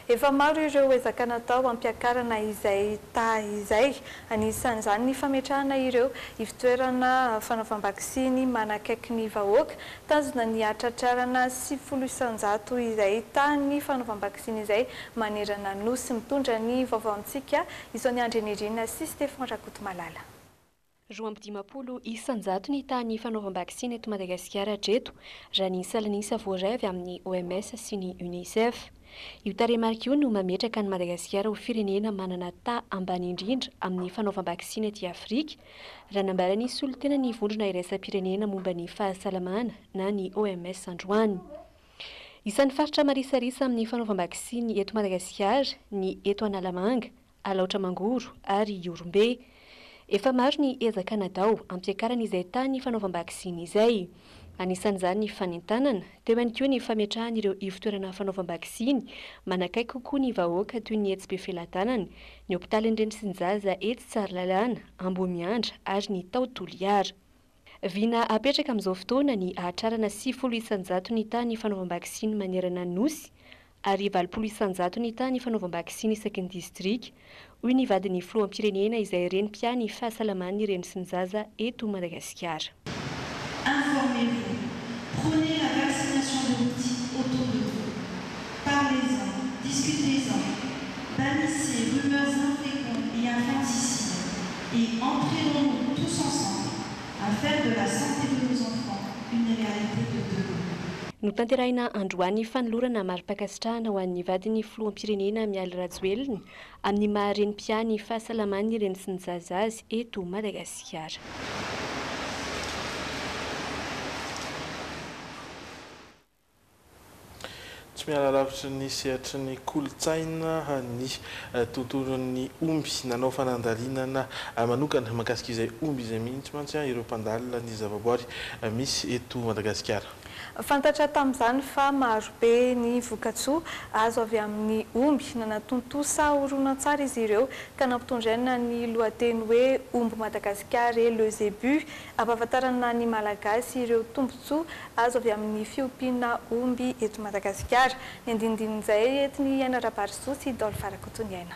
Efa maro ireo ezaka natao ampiakarana izay taha izay, anisan'izany ny fametrahana ireo ivitoerana fanaovam-baksiny manakaiky ny vahoaka, tanjona ny atratrarana 700 izay tahan'ny fanaovam-baksiny izay manerana nosy mitondra ny vaovaontsika Isony Andrenirina sy Stéphane Rakotomalala. 20 isanjato ny tahan'ny fanaovam-baksiny eto Madagasikara hatreto raha ny salanisa voaray avy amin'ny OMS sy ny UNICEF. Io tarehimarika io no mametraka ny Madagasikara ho firenena manana taha ambany indrindra amin'ny fanaovam-baksiny aty Afrika raha nambarany solitena ny vondrona iraisam-pirenena momba ny fahasalamana na ny OMS androany. Isan'ny faritra marisarisa amin'ny fanaovam-baksiny eto Madagasikara ny eto Analamanga, Alaotra Mangoro ary Iorombe. Efa maro ny ezaka natao ampiakarana izay tahan'ny fanaovam-baksiny izay. Anisan'izany ny fanentanana, teo ihany koa ny fametrahana ireo ivitoerana fanaovam-baksiny manakaiky kokoa ny vahoaka toy ny etsy be felatanana, ny hopitaly Andrenisinjaza etsy Tsaralalàna, Ambomiandra ary ny Taotoliara. Vina apetraka amin'izao fotoana ny ahatrarana 700 ny tahan'ny fanaovam-baksiny manerana nosy ary 20 isanjato ny tahan'ny fanaovam-baksiny isaky ny distrika, hoy ny vadin'ny filoham-pirenena izay renim-piany fahasalaman'ny Andrenisinjaza eto Madagasikara. Informez-vous, prenez la vaccination de l'outil autour de vous. Parlez-en, discutez-en, bannissez rumeurs infréquentes et infanticides et entraînons-nous tous ensemble à faire de la santé de nos enfants une réalité de demain. No tanterahina androany fanolorana mari-pakasitrahana ho an'ny vadin'ny filoham-pirenena Mialy Rajoelina amin'ny maha-renim-piany fahasalaman'ny Andrenisinjaza azy eto Madagasikara. Tsy miala lavitra ny sehatry ny kolotsaina ny tontolon'ny omby nanao fanandalinana manokana mahakasika izay omby izay mihitsy mantsy ireo mpandalina ny zavaboary misy eto Madagasikara. Fantatra tamin'izany fa marobe ny vokatsoa azo avy amin'ny omby nanatontosa horonan-tsara izy ireo ka nampitondraina ny lohateny hoe omby Madagasikara et le zébu, ampahafantarana ny malagasy ireo tombotsoa azo avy amin'ny fiompiana omby eto Madagasikara. Ny andinindin'izay etiny Aina Rabarisoa sy Dolphe Rakotoniaina.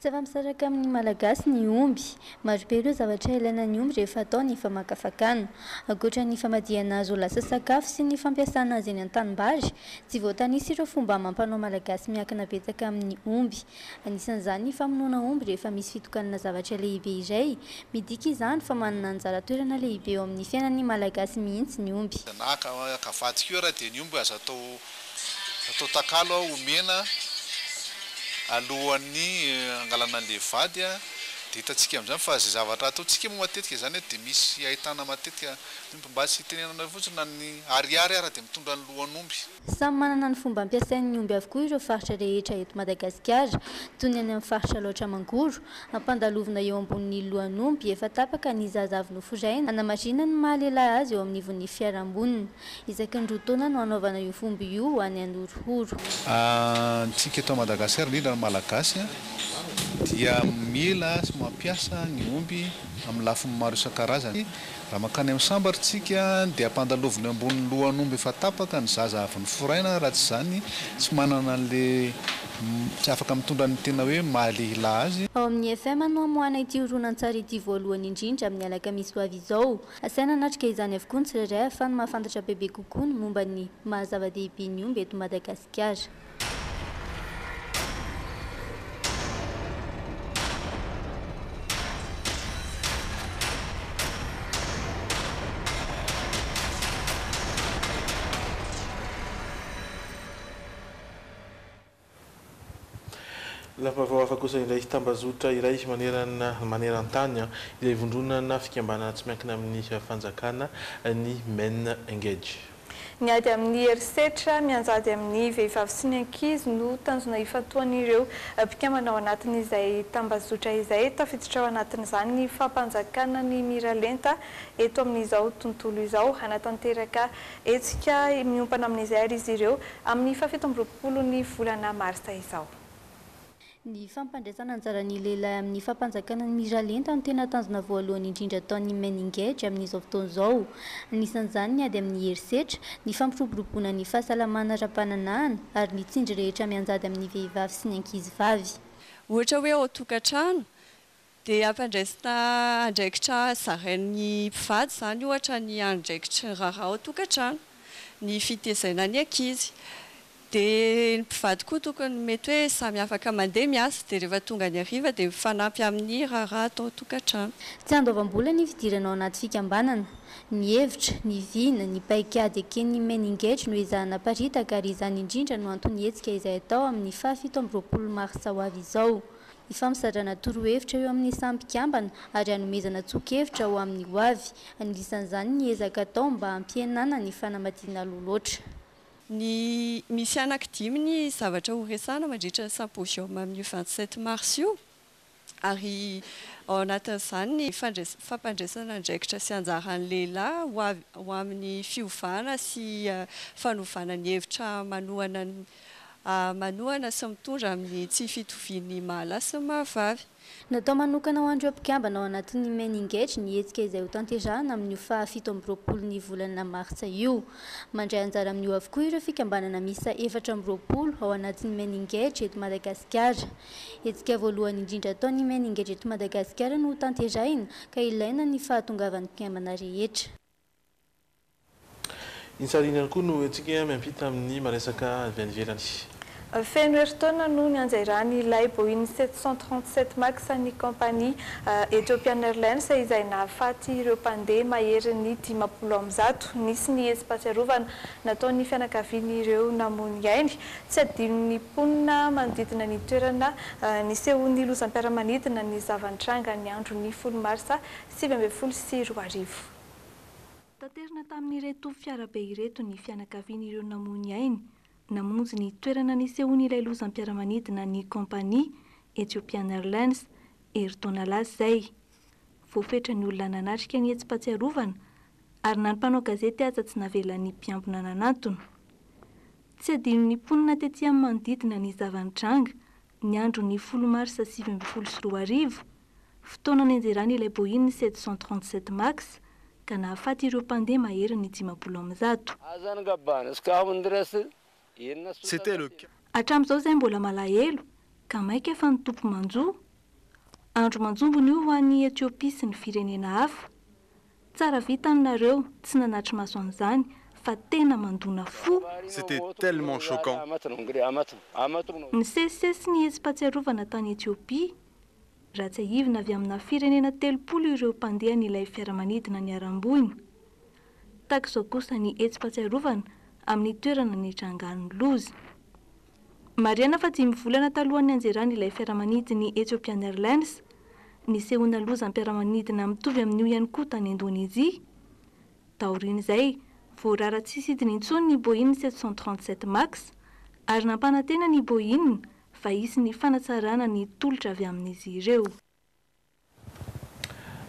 Zava-misaraka amin'ny malagasy ny omby, marobe ireo zavatra ilaina ny omby rehefa atao ny famakafakana. Ankoatra ny famadiana azy ho lasa sakafo sy ny fampiasana azy eny an-tanimbary, tsy voatanisa ireo fomba amam-panao malagasy miankina betsaka amin'ny omby. Anisan'izany ny famonoana omby rehefa misy fitokanana zavatra lehibe iray, midika izany fa manana anjara toerana lehibe eo amin'ny fiainan'ny malagasy mihitsy ny omby. Kavadika io raha dia ny omby azo atao takalo omena alohan'ny angalana an'ilay vady dia hitantsika amin'izany fa zay zavatra ataontsika moa matetika izany dia misy ahitana matetika mba tsy tenenana fotsiny na ny ariary ara dia mitondra ny lohan'omby. Samy manana ny fomba ampiasain'ny omby avokoa ireo faritra rehetra eto Madagasikara, toy ny any amin'ny faritra Alaotra Mangoro, ampandalovina eo ambonin'ny lohan'omby efa tapaka ny zaza avy noforaina, anamarinana ny mahalehilahy azy eo amin'ny ivon'ny fiarambonina. Isaky ny roa taona no anaovana io fomba io any Anorohoro. Tsika eto Madagasikara indrindra ny malagasy dia mila mampiasa ny omby amin'ny lafiny maro isan-karazany. Raha makany amin'ny sambaritsika dia ampandalovina ambonin'ny lohan'omby efa tapaka ny zaza avy noforaina, raha tsy izany tsy manana an'ilay tsy afaka mitondra ny tena hoe mahalehilahy azy. Ao amin'ny FM no amoahana ity horonan-tsara ity voalohany indrindra amin'ny alakamisy ho avy izao. Asaina natrika izany avokoa ny tsirairay ahafahany mahafantatra bebe kokoa ny momba ny mahazava-dehibe ny omby eto Madagasikara. Lafa hafa kosa indray tambazotra iray maneran-tany ilay vondronana fikambanana tsy miankina amin'ny fanjakana ny Men Engage. Ny ady amin'ny herisetra mianjady amin'ny vehivavy sy ny ankizy no tanjona ifantohan'ireo mpikambana ao anatin'izay tambazotra izay tafiditra ao anatin'izany ny fampanjakana ny miralenta eto amin'izao tontolo izao hanatanteraka hetsika miompana amin'izay ary izy ireo amin'ny 17 ny volana marsa izao. Ny fampandraisana anjaran'ny lehilahy amin'ny fampanjakana ny miralenta no tena tanjona voalohany indrindra ataon'ny Men Engage amin'izao fotoana izao. Anisan'izany ny ady amin'ny herisetra, ny fampiroboroboana ny fahasalamana ara-pananahana ary ny tsindry rehetra mianjady amin'ny vehivavy sy ny ankizy vavy. Ohatra hoe ao tokantrano dia ampandraisana andraikitra zarain'ny mpivady izany ohatra ny andraikitra raharaha ao tokantrano, ny fitaizana ny ankizy. Dia ny mpivady koa tokony mety hoe samy afaka mandeha miasa dia rehefa tonga ny hariva dia mifanampy amin'ny raharaha atao tokantrano. Tsy andoavam-bola ny fidirana ao anaty fikambanana. Ny hevitra, ny vina, ny paikady eken'ny Men Engage no ezahana paritaka ary izany indrindra no antony hetsika izay atao amin'ny 17 marsa ho avy izao. Ifampizadrana torohevitra eo amin'ny samy mpikambana ary hanomezana tsoke-hevitra ho amin'ny ho avy. Anisan'izany ny ezaka atao mba hampihenana ny fanambadiana loloatra. Ny misy anankidimy ny zavatra horesana mandritra ny symposium amin'ny 27 mars io ary ao anatin'izany ny fampandraisana andraikitra sy anjaran'ny lehilahy ho amin'ny fiovana sy fanovana ny hevitra manohana sy mitondra amin'ny tsy fitovian'ny mahalahy sy mahavavy. Natao manokana ho andreo mpikambana ao anatin'ny Men Engage ny hetsika izay ho tanterahana amin'ny 17 ny volana marsa io. Mandray anjara amin'ny io avokoa ireo fikambanana misa 14 ao anatin'ny Men Engage eto Madagasikara. Hetsika voalohany indrindra ataon'ny Men Engage eto Madagasikara no tanterahina ka ilaina ny fahatongavan'ny mpikambana rehetra. Insarinany koa no hetsika miampita amin'ny maresaka avy any ivelany. Feno herintaona no nianjairany ilay Boeing 737 Max ny kompania Ethiopian Airlines izay nahafaty ireo mpandeha mahery ny 50 nisy ny hetsy-pahatsiarovana nataon'ny fianakavian'ireo namony ainy tsy adinon'ny mponina manodidina ny toerana nisehon'ny lozam-piaramanidina ny zavantranga ny andro ny 10 marsa 2024. Tanterina tamin'ireto fiarabe ireto ny fianakavian'ireo namony ainy namonjy ny toerana nisehony ilay lozam-piaramanidina ny kompania Ethiopian Airlines herintaona lasa izay. Voafetra ny olona nanatrika ny hetsy-pahatsiarovana ary na ny mpanao gazety aza tsy navelan'ny mpiambina nanantona. Tsy adinon'ny mponina tetỳ amin'ny manodidina ny zavantranga ny andro ny 10 marsa 2024 fotoana nanjerany ilay Boeing 737 Max ka nahafaty ireo mpandeha mahery ny 50. C'était le cas. Hatramin'izao izay mbola malahelo ka maika efa ny tompo manjoa. Andro manjombony io ho an'ny Etiopia sy ny firenena hafa. Tsara vita aminareo tsy nanatry maso an'izany fa tena mandona fo. C'était tellement choquant. Ny sesisesy ny hetsy-pahatsiarovana tany Etiopia raha tsy ahivina avy amina firenena 30 ireo mpandeha n'ilay fiaramanidina ny aram-boiny. Takizao kosa ny hetsy-pahatsiarovana amin'ny toerana ny Trangan'ny loza. Mariana fa 5 volana talohan'ny anjerany ilay fiaramanidiny Ethiopian Airlines nisehona lozam-piaramanidina mitovy amin'io ihany koa tany Indonezia. Taorian'izay voarara tsy sidiny intsony ny Boeing 737 Max ary nampanantena ny Boeing fa hisy ny fanatsarana ny tolotra avy amin'izy ireo.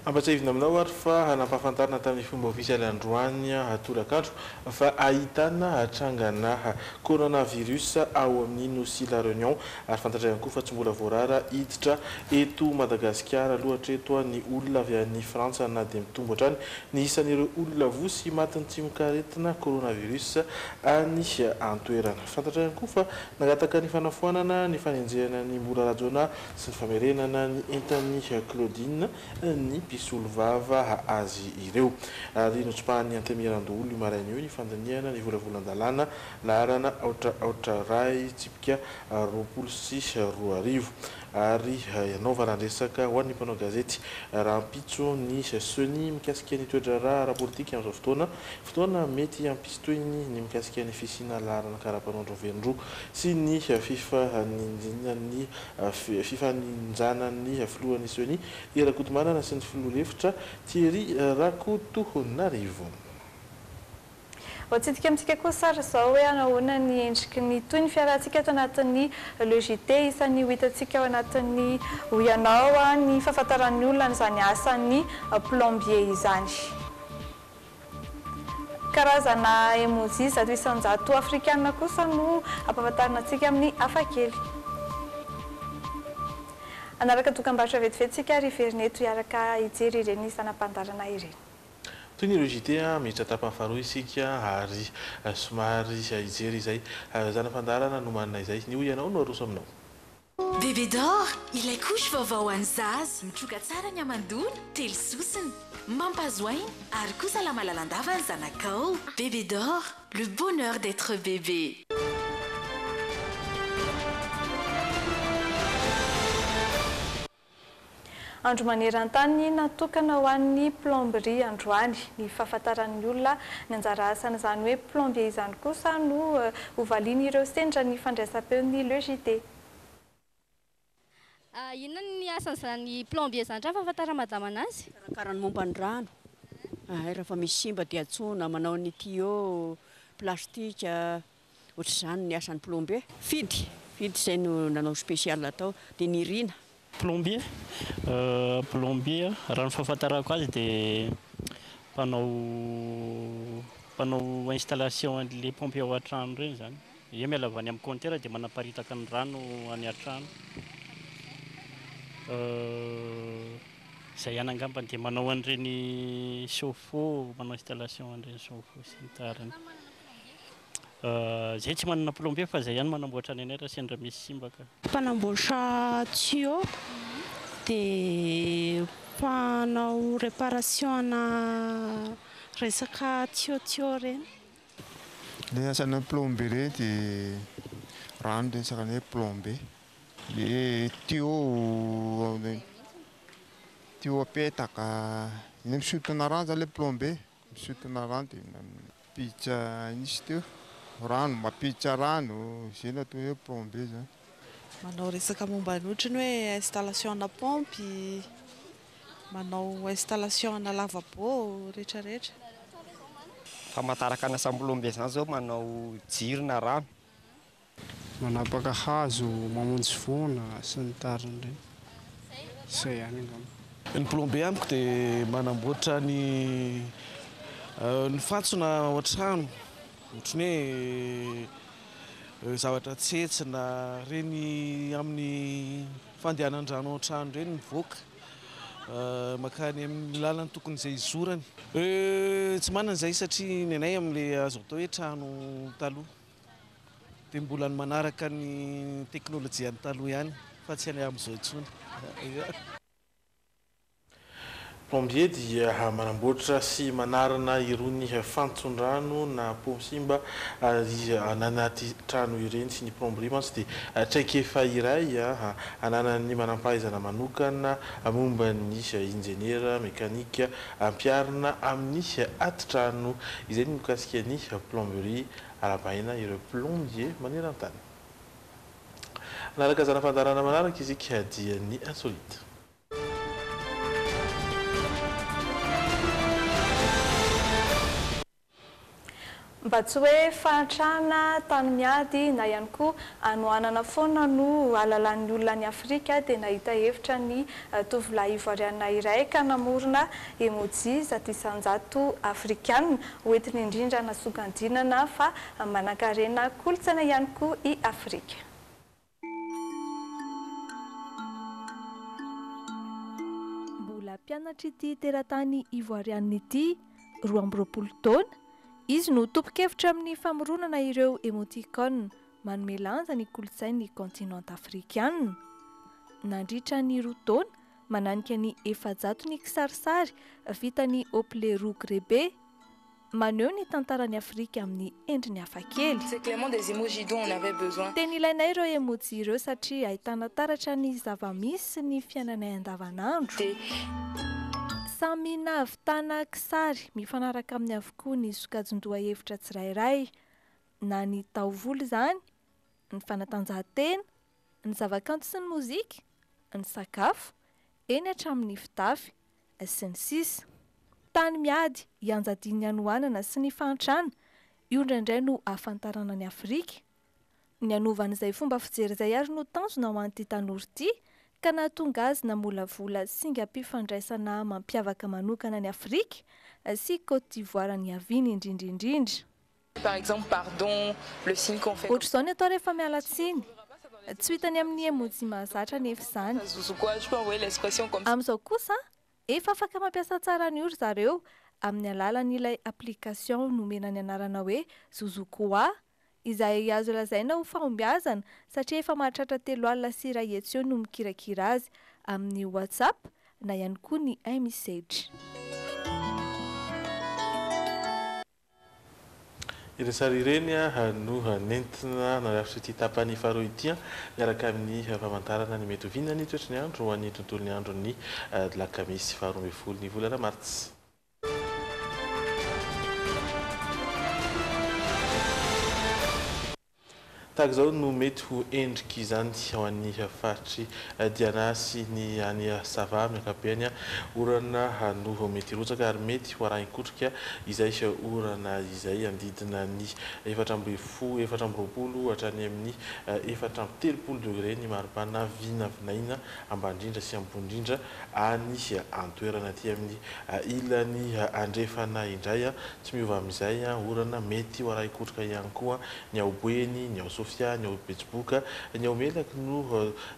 Ampatsahivina aminao ary fa hanampahafantarina tamin'ny fomba ofisialy androany atolakandro fa ahitana hatrangana coronavirus ao amin'ny Nosy La Réunion ary fantatra ihany koa fa tsy mbola voarara hiditra eto Madagasikara loatra eto ny olona avy any Frantsa na dia mitombo hatrany ny isan'ireo olona vosy matiny tsy mikaretina coronavirus any antoerana. Fantatra ihany koa fa nagataka ny fanafoanana ny fanenjehana ny mbola rajona sy ny famerenana ny entan'ny Claudine ny pisolo vava azy ireo ary notsopahany Antemirandoolo maraina io ny fandiniana ny volavolan-dalàna laharana aotra ray tsipika 24 sy 2 arivo ary ianao varandresaka ho an'ny mpanao gazety raha ampitso ny sony mikasika ny toetra ara-politika amin'izao fotoana mety ampisy toyny ny mikasika ny fisina larana karaha-panaondro vendroa sy ny fifaninjanan'ny filohan'ny sony Irakotomanana sy ny filoha-hevitra Thierry Rakotonarivo. Tsika amintsika koa sara zao hoe anahoana ny endriky ny toy ny fiarahantsika eto anatin'ny logité isan'ny ho hitantsika ao anatin'ny hoianao ny fahafantaran'ny olona n'izany asan'ny plombier izany. Karazana emoji 100 afrikanina kosa no ampahafantarina antsika amin'ny hafakely. Anaraka dokam-barotra vetivetsika ary Verneto iaraka hijery ireny sanam-pandarana ireny. Toy ny logité mihitra tapany faharoa isika ary somary hijery izay zanam-pandarana no manana izay ny hoianao no aroso aminao. Bébé d'or, ilay couche vaovao an'ny zaza mitroka tsara ny amandona, telo sosiny, mampazoaina ary kosa lamalalandava ny zanakao. Bébé d'or, le bonheur d'être bébé. Andro maneran-tany natokana ho an'ny plomberie androany ny fahafantaran'ny olona ny anjara asany izany hoe plombier izany kosa no hovaliany ireo sendra ny fandraisam-peon'ny logité. Inona ny asan'izany plombier izany raha fahafantarana madama anazy? Karakara ny momba ny rano. Rehefa misy simba dia atsona manao ny tuyau plastika ohatr'izany ny asan'ny plombier. Fidy izay no nanao spécial atao dia ny rina. Plombier raha ny fahafantarako azy dia mpanao installation an'ilay pompe ao an-trano ireny zany. Ie miala avy any amin'ny compteur dia manaparitaka ny rano any an-trano. Izay ihany angambany dia manao an'ireny chauffe-eau, manao installation an'ireny chauffe-eau sy ny tariny. Zay tsy manana plombier fa zay ihany manamboatra ny anay raha sendra misy simba ka. Mpanamboatra tuyau dia mpanao réparation resaka tuyau reny. Ilay asana plombier reny dia rano resaka hoe plombier. Ilay tuyau apetaka iny misotona rano zany ilay plombier, misotona rano dia mapiditra inisy teo rano, mapiditra rano, izay no atao hoe plombier zany. Manao resaka momba ny ohatrany hoe installation na pompe, manao installation na lavabo rehetrarehetra. Famantaraka ny asan'ny plombier zany zao manao jirona rano. Manapaka hazo, mamonjy vona sy ny tariny ireny. Izay ihany angamba. Ny plombier amiko dia manamboatra ny fatsona ao an-trano. Ohatrany hoe zavatra tsetsina reny amin'ny fandehanan-drano ao an-trano reny mivoaka makany amin'ny lalany tokony izay izorany. Tsy manana izay satria ny anay amin'ilay azo atao hoe trano taloha dia mbola ny manaraka ny teknôlôjia ny taloha ihany fa tsy anay amin'izao intsony. Plombier dia manamboatra sy manarana irony fantson-drano na pomsimba anaty trano ireny sy ny plomberie mantsy dia traikefa iray ananany manampahaizana manokana momba ny injeniera mekanika ampiarina amin'ny ati-trano izay ny mikasika ny plomberie arabahina ireo plombier maneran-tany. Anaraka zana-fandarana manaraka izika dia ny insolite. Mba tsy hoe fahantrana tany miady na ihany koa anohanana foana no alalan'ny olona ny Afrika dia nahita hevitra ny tovolahy ivoariana iray ka namorona emoji 100 afrikanina hoentiny indrindra na sokandinana fa manan-karena kolontsaina ihany koa i Afrika. Mbola mpianatra ity teratany ivoariana ity 12 taona. Izy no topokevitra amin'ny famoronana ireo emoticône manome lanja ny kolontsain'ny kontinanta afrikanina. Nandritra ny 2 taona mananika ny 700 ny kisarisary vitany Opleroux Grebe maneho ny tantarany Afrika amin'ny endriny hafakely. C'est clairement des émojis dont on avait besoin. Teny ilainay ireo emoji ireo satria ahitana taratra ny zava-misy sy ny fiainanay andavanandro. Samy nahavitana kisary mifanaraka amin'ny avokoa ny sokajin-doha hevitra tsirairay, na ny taovolo izany, ny fanatanjahantena, ny zavakanto sy ny mozika, ny sakafo, eny hatramin'ny fitafy sy ny sisa. Tany miady ianjadiany anohanana sy ny fantrana, io indraindray no ahafantarana ny Afrika. Ny anovan'izay fomba fijery izay ary no tanjona ho an'ity tanora ity, ka nahatonga azy namolavola singa mpifandraisana mampiavaka manokana ny Afrika sy Côte d'Ivoire ny aviany indrindrindrindra. Par exemple, pardon, le signe qu'on fait. Ohatr'izao ny atao rehefa miala tsiny. Tsy hitany amin'ny emoji mahazatra nefa izany. Amin'izao kosa, efa afaka mampiasa tsara ny ora zareo amin'ny alalan'ilay application nomena ny anarana hoe Zuzukoa, izay azo lazaina ho fahombiazana satria efa mahatratra 3 alina sy 2 hetsy eo no mikirakira azy amin'ny WhatsApp na ihany koa ny iMessage. Iresary ireny no nentina narafitra ity tapany faharoa ity miaraka amin'ny famantarana ny mety hovinana ny toetrany andro ho an'ny tontolon'ny androny lakamisy faharoa ambin'ny folo ny volana martsa. Tahaka izao no mety ho endrika izany ao an'ny faritry Diana sy ny any Sava miankapehany orana no mety hirotsaka ary mety ho arahin-kotrika izay orana izay andidina ny 420 hatrany amin'ny 430 degré ny maripana vinavinaina ambandrindra sy ambondrindra any antoerana aty amin'ny ilany andrefana indray tsy miova amin'izay orana mety ho arahin-kotrika ihany koa ny Aoboeny, ny Sofia, ny Betsiboka, ny Melaky no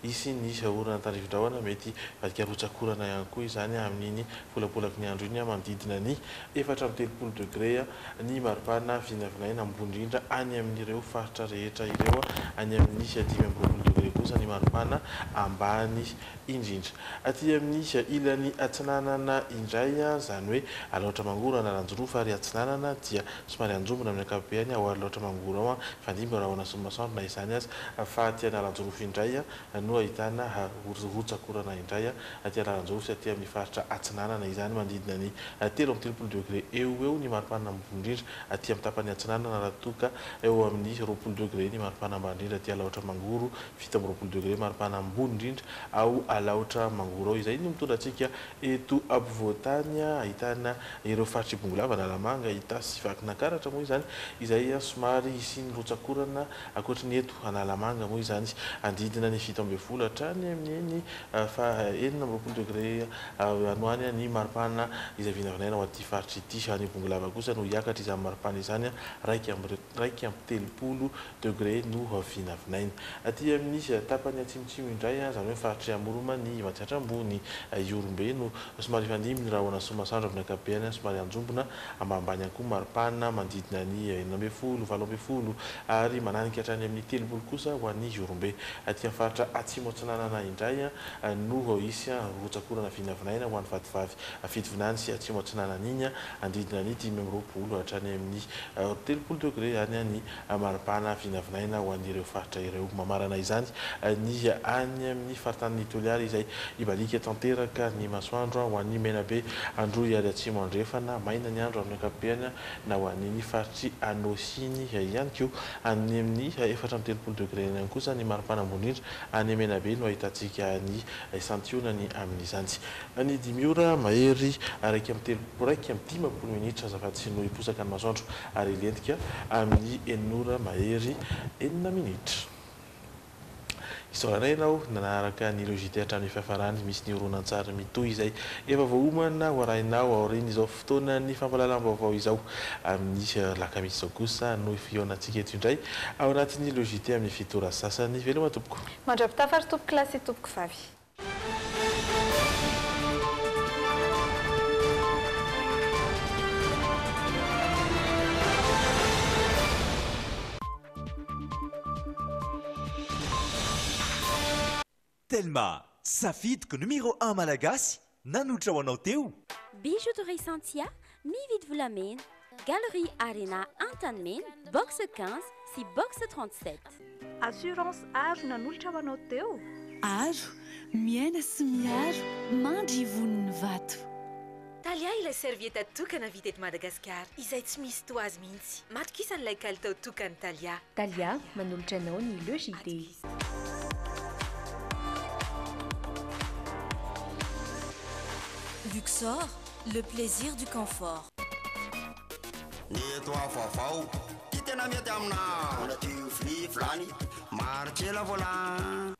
isy ny orana tandrivindraona mety vadikarotsak'orana ihany koa izany amin'iny volapolaky ny andro iny manodidina ny 430 degré ny maripana vinavinaina ambondrindra any amin'ireo faritra rehetra ireo any amin'ny 520 degré kosa ny maripana ambany indrindra. Aty amin'ny ilany atsinanana indray zany hoe alaotra mangoro analanjorofa ary atsinanana dia somary anjombona amin'ny ankapobeny ao ary laotra mangoro ao fandimba raha na izany azy fahaty analanjorofo indray no ahitana rotsakorana indray aty analanjorofo sy aty amin'ny faritra atsinanana izany manodidina ny 30 degré eo ny maripana ambondrindra aty amin'ny tapany atsinanana raha toka eo amin'ny 20 degré ny maripana ambandrindra aty alaotra mangoro 20 degré maripana ambondrindra ao alaotra mangoro ao izay no mitondra antsika eto ampovoantany ahitana ireo faritra Ibongolava Analamanga Itasy Vakinankaratra moa izany izay somary isiny rotsakorana akoatra ny eto Analamanga moa izany andidina ny 17 hatrany amin'ny 4 degré anoany ny maripana izay vinavinaina ao aty faritra ity any Ibongolava kosa no hiakatra izany maripana izany raiky amby 30 degré no vinavinaina. Aty amin'ny tapany atsimotsimo indray zany hoe faritra Moroma ny Matsiatra ambony Iorombe no somary fandimby raha ona Somasandro amin'ny ankapobeny somary anjombona ambambany ihany koa maripana manodidina ny 19 20 ary mananika hatrany amin'ny 30 kosa ho an'ny Iorombe. Aty amin'ny faritra atsimo atsinanana indray no isy rotsakorana vinavinaina ho an'ny vadivavy fitovinany sy atsimo atsinanana iny andidina ny 20 hatrany amin'ny 30 degré any ny maripana vinavinaina ho an'ireo faritra ireo mamarana izany ny any amin'ny faritany Toliara izay ibalika tanteraka ny masoandro ho an'ny Menabe andro iary atsimo andrefana maina ny andro amin'ny ankapobeny na ho an'ny faritry Anosiny ihany koa any amin'ny 430 degré ihany kosa ny maripana ambondrindra any Menabe no ahitantsika ny santionany amin'izany. Ny 10 ora mahery raiky amby 10 minitra azafady sy no hiposaka ny masoandro ary lentika amin'ny 9 ora mahery 9 minitra. Isoranay ianao nanaraka ny logité hatramin'ny fiafarany misy ny horonan-tsary mitohy izay efa voaomana ho arahinao aoriana izao fotoana ny fampalalam-baovao izao amin'ny lakamisy izao kosa no fionantsika eto indray ao anatin'ny logité amin'ny fitora sasany veloma tompoko. Mandrapitafary tompoko lasy tompoko vavy. Telma, safidiko numéro 1 malagasy nanotra ho anao teo. Bijouterie Santia, mividy volamena. Galerie Arena Antanmen, box 15 sy box 37. Assurance aro nanolotra ho anao teo. Aro, miaina sy miaro, mandry voniny vato. Talia ilay servieta tokana vita eto Madagasikara, izay tsy misy toazy mihitsy. Matokisa n'ilay kalitao tokany Talia. Talia manolotra anao ny Le JT. Luxor, le plaisir du confort. Neto avavao, ty tena mety amina tio filany, maritsela vola.